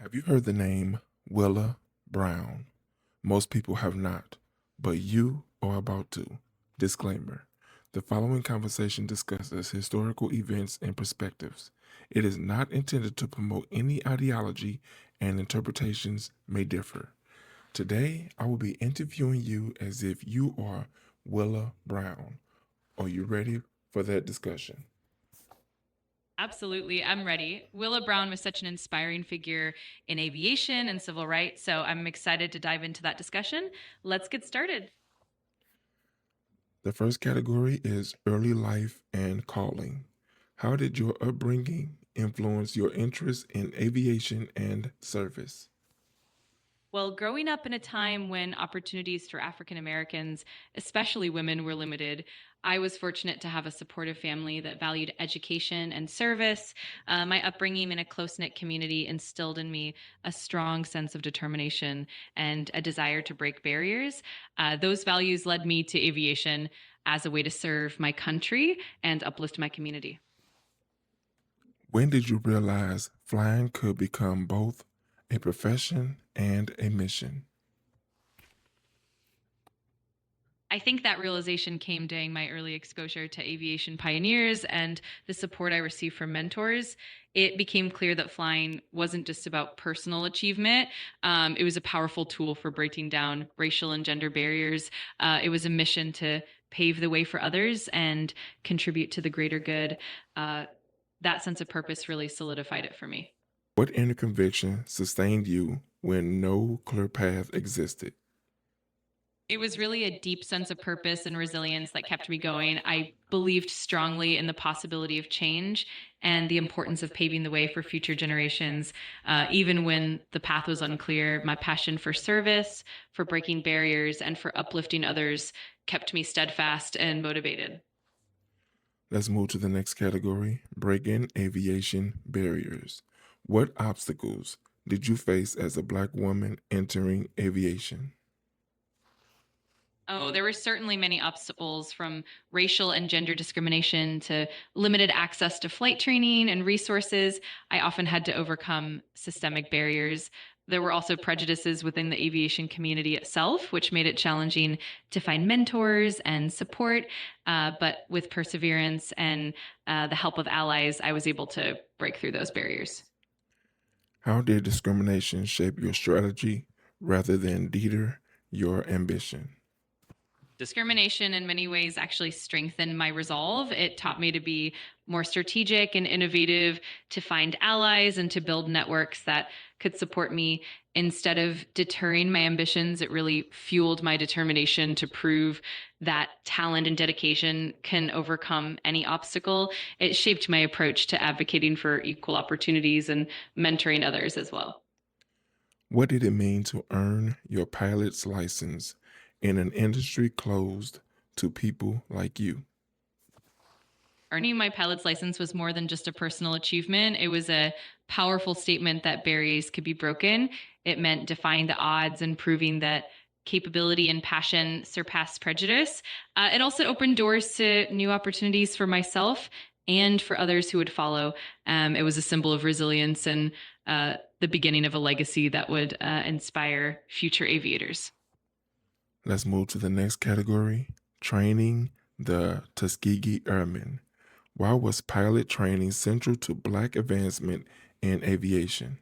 Have you heard the name Willa Brown? Most people have not, but you are about to. Disclaimer. The following conversation discusses historical events and perspectives. It is not intended to promote any ideology, and interpretations may differ. Today, I will be interviewing you as if you are Willa Brown. Are you ready for that discussion? Absolutely. I'm ready. Willa Brown was such an inspiring figure in aviation and civil rights, so I'm excited to dive into that discussion. Let's get started. The first category is early life and calling. How did your upbringing influence your interest in aviation and service? Well, growing up in a time when opportunities for African Americans, especially women, were limited, I was fortunate to have a supportive family that valued education and service. My upbringing in a close knit community instilled in me a strong sense of determination and a desire to break barriers. Those values led me to aviation as a way to serve my country and uplift my community. When did you realize flying could become both a profession and a mission? I think that realization came during my early exposure to aviation pioneers and the support I received from mentors. It became clear that flying wasn't just about personal achievement. It was a powerful tool for breaking down racial and gender barriers. It was a mission to pave the way for others and contribute to the greater good. That sense of purpose really solidified it for me. What inner conviction sustained you when no clear path existed? It was really a deep sense of purpose and resilience that kept me going. I believed strongly in the possibility of change and the importance of paving the way for future generations. Even when the path was unclear, my passion for service, for breaking barriers, and for uplifting others kept me steadfast and motivated. Let's move to the next category, breaking aviation barriers. What obstacles did you face as a Black woman entering aviation? Oh, there were certainly many obstacles from racial and gender discrimination to limited access to flight training and resources. I often had to overcome systemic barriers. There were also prejudices within the aviation community itself, which made it challenging to find mentors and support. But with perseverance and the help of allies, I was able to break through those barriers. How did discrimination shape your strategy rather than deter your ambition? Discrimination in many ways actually strengthened my resolve. It taught me to be more strategic and innovative, to find allies and to build networks that could support me. Instead of deterring my ambitions, it really fueled my determination to prove that talent and dedication can overcome any obstacle. It shaped my approach to advocating for equal opportunities and mentoring others as well. What did it mean to earn your pilot's license in an industry closed to people like you? Earning my pilot's license was more than just a personal achievement. It was a powerful statement that barriers could be broken. It meant defying the odds and proving that capability and passion surpass prejudice. It also opened doors to new opportunities for myself and for others who would follow. It was a symbol of resilience and the beginning of a legacy that would inspire future aviators. Let's move to the next category, training the Tuskegee Airmen. Why was pilot training central to Black advancement in aviation?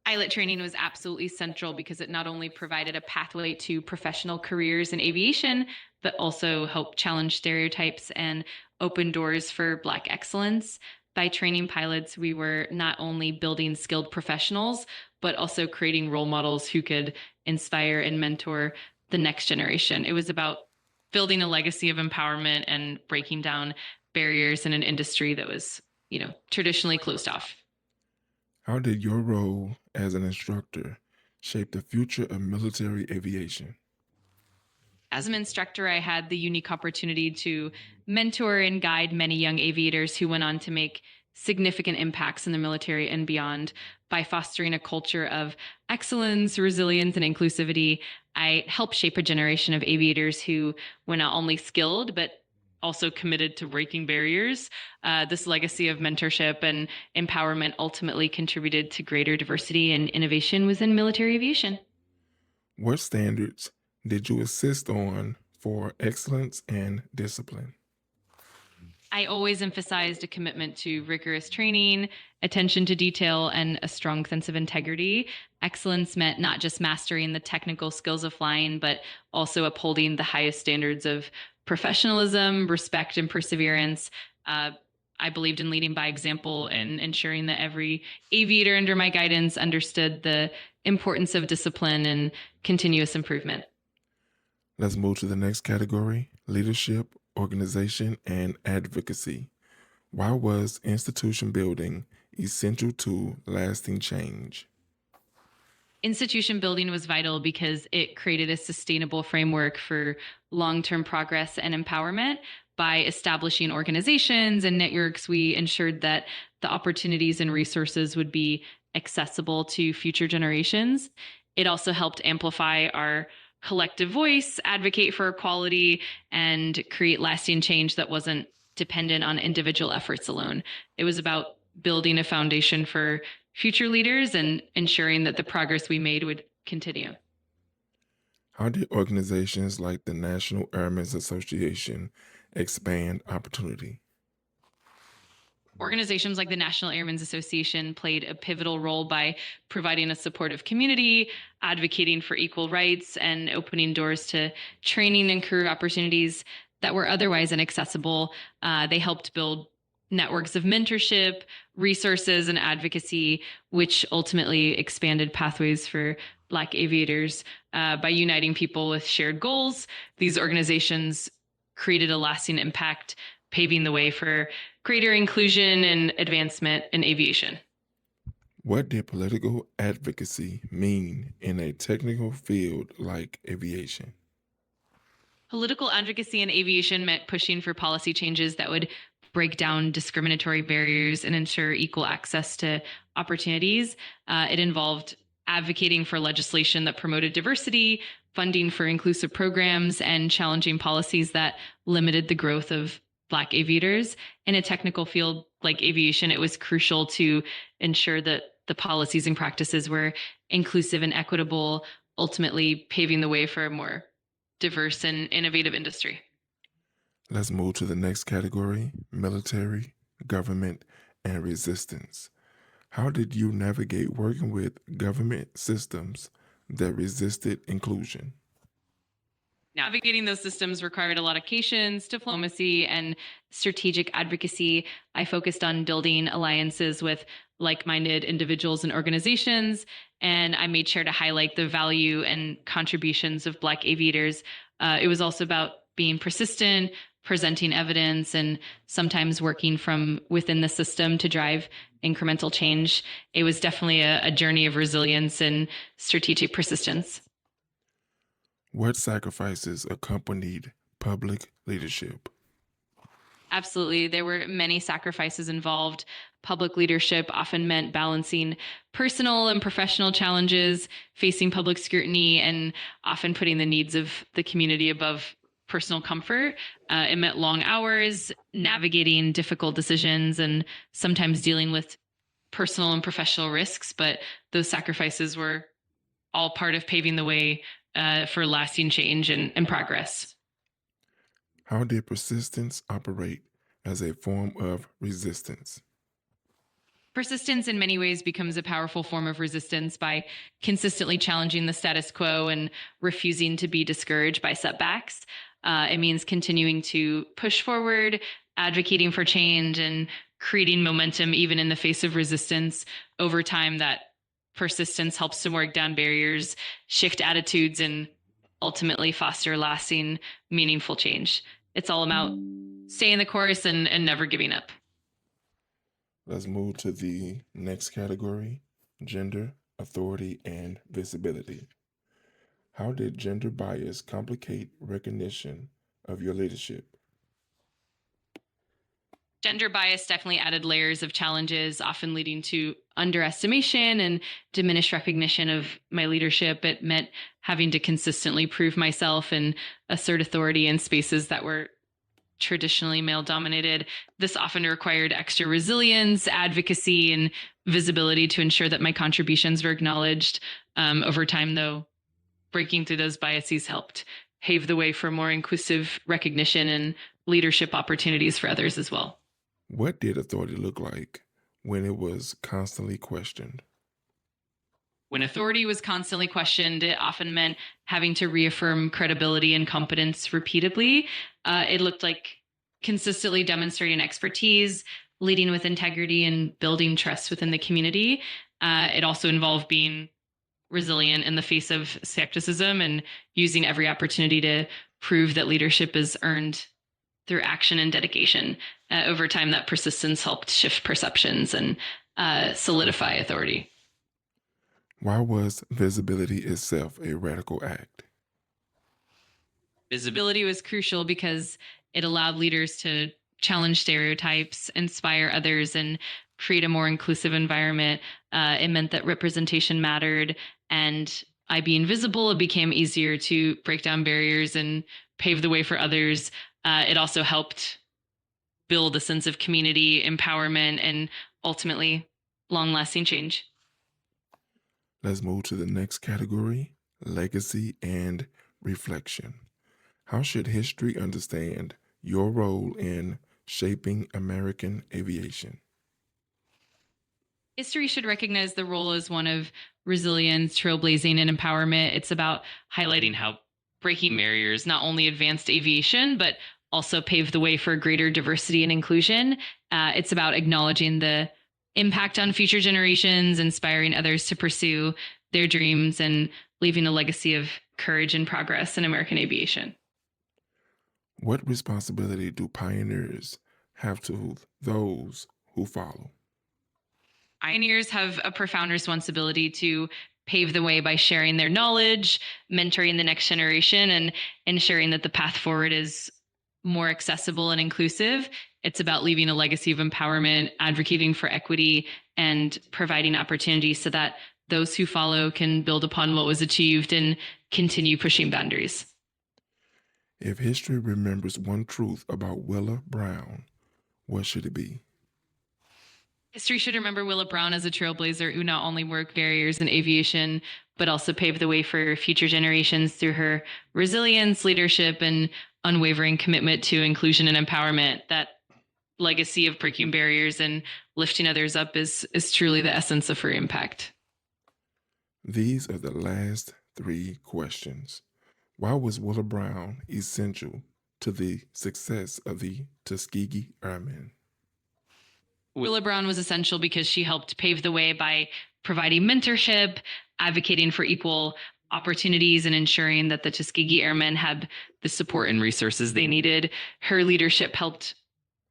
Pilot training was absolutely central because it not only provided a pathway to professional careers in aviation, but also helped challenge stereotypes and open doors for Black excellence. By training pilots, we were not only building skilled professionals, but also creating role models who could inspire and mentor the next generation. It was about building a legacy of empowerment and breaking down barriers in an industry that was, traditionally closed off. How did your role as an instructor shape the future of military aviation? As an instructor, I had the unique opportunity to mentor and guide many young aviators who went on to make significant impacts in the military and beyond. By fostering a culture of excellence, resilience, and inclusivity, I helped shape a generation of aviators who were not only skilled, but also committed to breaking barriers. This legacy of mentorship and empowerment ultimately contributed to greater diversity and innovation within military aviation. What standards did you assist on for excellence and discipline? I always emphasized a commitment to rigorous training, attention to detail, and a strong sense of integrity. Excellence meant not just mastering the technical skills of flying, but also upholding the highest standards of professionalism, respect, and perseverance. Uh, I believed in leading by example and ensuring that every aviator under my guidance understood the importance of discipline and continuous improvement. Let's move to the next category: leadership, organization, and advocacy. Why was institution building essential to lasting change? Institution building was vital because it created a sustainable framework for long term progress and empowerment. By establishing organizations and networks, we ensured that the opportunities and resources would be accessible to future generations. It also helped amplify our collective voice, advocate for equality, and create lasting change that wasn't dependent on individual efforts alone. It was about building a foundation for future leaders and ensuring that the progress we made would continue. How did organizations like the National Airmen's Association expand opportunity? Organizations like the National Airmen's Association played a pivotal role by providing a supportive community, advocating for equal rights, and opening doors to training and career opportunities that were otherwise inaccessible. They helped build networks of mentorship, resources, and advocacy, which ultimately expanded pathways for Black aviators. By uniting people with shared goals, these organizations created a lasting impact, paving the way for greater inclusion and advancement in aviation. What did political advocacy mean in a technical field like aviation? Political advocacy in aviation meant pushing for policy changes that would break down discriminatory barriers and ensure equal access to opportunities. It involved advocating for legislation that promoted diversity, funding for inclusive programs, and challenging policies that limited the growth of Black aviators. In a technical field like aviation, it was crucial to ensure that the policies and practices were inclusive and equitable, ultimately paving the way for a more diverse and innovative industry. Let's move to the next category: military, government, and resistance. How did you navigate working with government systems that resisted inclusion? Navigating those systems required a lot of patience, diplomacy, and strategic advocacy. I focused on building alliances with like minded individuals and organizations, and I made sure to highlight the value and contributions of Black aviators. It was also about being persistent, presenting evidence, and sometimes working from within the system to drive incremental change. It was definitely a journey of resilience and strategic persistence. What sacrifices accompanied public leadership? Absolutely. There were many sacrifices involved. Public leadership often meant balancing personal and professional challenges, facing public scrutiny, and often putting the needs of the community above personal comfort. It meant long hours, navigating difficult decisions, and sometimes dealing with personal and professional risks. But those sacrifices were all part of paving the way for lasting change and progress. How did persistence operate as a form of resistance? Persistence in many ways becomes a powerful form of resistance by consistently challenging the status quo and refusing to be discouraged by setbacks. It means continuing to push forward, advocating for change, and creating momentum even in the face of resistance. Over time, that persistence helps to break down barriers, shift attitudes, and ultimately foster lasting, meaningful change. It's all about staying the course and never giving up. Let's move to the next category: gender, authority, and visibility. How did gender bias complicate recognition of your leadership? Gender bias definitely added layers of challenges, often leading to underestimation and diminished recognition of my leadership. It meant having to consistently prove myself and assert authority in spaces that were traditionally male dominated. This often required extra resilience, advocacy, and visibility to ensure that my contributions were acknowledged. Over time, though, breaking through those biases helped pave the way for more inclusive recognition and leadership opportunities for others as well. What did authority look like when it was constantly questioned? When authority was constantly questioned, it often meant having to reaffirm credibility and competence repeatedly. It looked like consistently demonstrating expertise, leading with integrity, and building trust within the community. It also involved being resilient in the face of skepticism and using every opportunity to prove that leadership is earned through action and dedication. Over time, that persistence helped shift perceptions and solidify authority. Why was visibility itself a radical act? Visibility was crucial because it allowed leaders to challenge stereotypes, inspire others, and create a more inclusive environment. It meant that representation mattered, and by being visible, it became easier to break down barriers and pave the way for others. It also helped build a sense of community, empowerment, and ultimately long lasting change. Let's move to the next category, legacy and reflection. How should history understand your role in shaping American aviation? History should recognize the role as one of resilience, trailblazing, and empowerment. It's about highlighting how breaking barriers not only advanced aviation, but also paved the way for greater diversity and inclusion. It's about acknowledging the impact on future generations, inspiring others to pursue their dreams, and leaving a legacy of courage and progress in American aviation. What responsibility do pioneers have to those who follow? Pioneers have a profound responsibility to pave the way by sharing their knowledge, mentoring the next generation, and ensuring that the path forward is more accessible and inclusive. It's about leaving a legacy of empowerment, advocating for equity, and providing opportunities so that those who follow can build upon what was achieved and continue pushing boundaries. If history remembers one truth about Willa Brown, what should it be? History should remember Willa Brown as a trailblazer who not only broke barriers in aviation, but also paved the way for future generations through her resilience, leadership, and unwavering commitment to inclusion and empowerment. That legacy of breaking barriers and lifting others up is truly the essence of her impact. These are the last three questions. Why was Willa Brown essential to the success of the Tuskegee Airmen? Willa Brown was essential because she helped pave the way by providing mentorship, advocating for equal opportunities, and ensuring that the Tuskegee Airmen had the support and resources they needed. Her leadership helped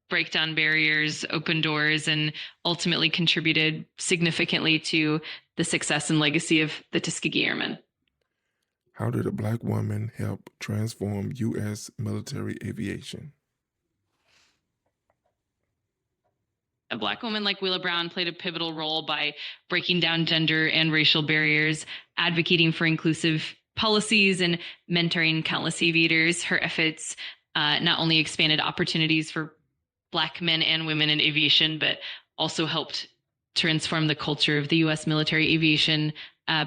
break down barriers, open doors, and ultimately contributed significantly to the success and legacy of the Tuskegee Airmen. How did a Black woman help transform U.S. military aviation? A Black woman like Willa Brown played a pivotal role by breaking down gender and racial barriers, advocating for inclusive policies, and mentoring countless aviators. Her efforts not only expanded opportunities for Black men and women in aviation, but also helped transform the culture of the U.S. military aviation,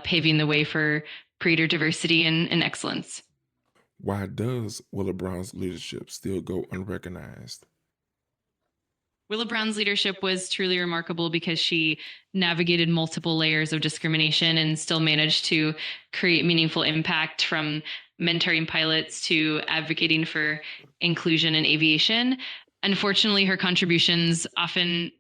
paving the way for greater diversity and excellence. Why does Willa Brown's leadership still go unrecognized? Willa Brown's leadership was truly remarkable because she navigated multiple layers of discrimination and still managed to create meaningful impact, from mentoring pilots to advocating for inclusion in aviation. Unfortunately, her contributions often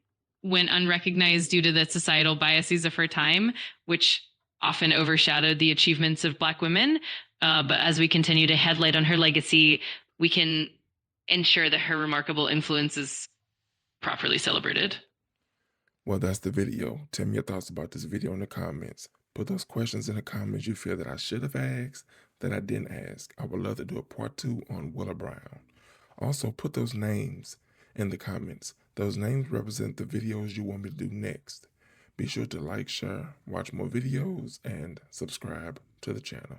went unrecognized due to the societal biases of her time, which often overshadowed the achievements of Black women. But as we continue to headlight on her legacy, we can ensure that her remarkable influence is properly celebrated. Well, that's the video. Tell me your thoughts about this video in the comments. Put those questions in the comments you feel that I should have asked that I didn't ask. I would love to do a part 2 on Willa Brown. Also, put those names in the comments. Those names represent the videos you want me to do next. Be sure to like, share, watch more videos, and subscribe to the channel.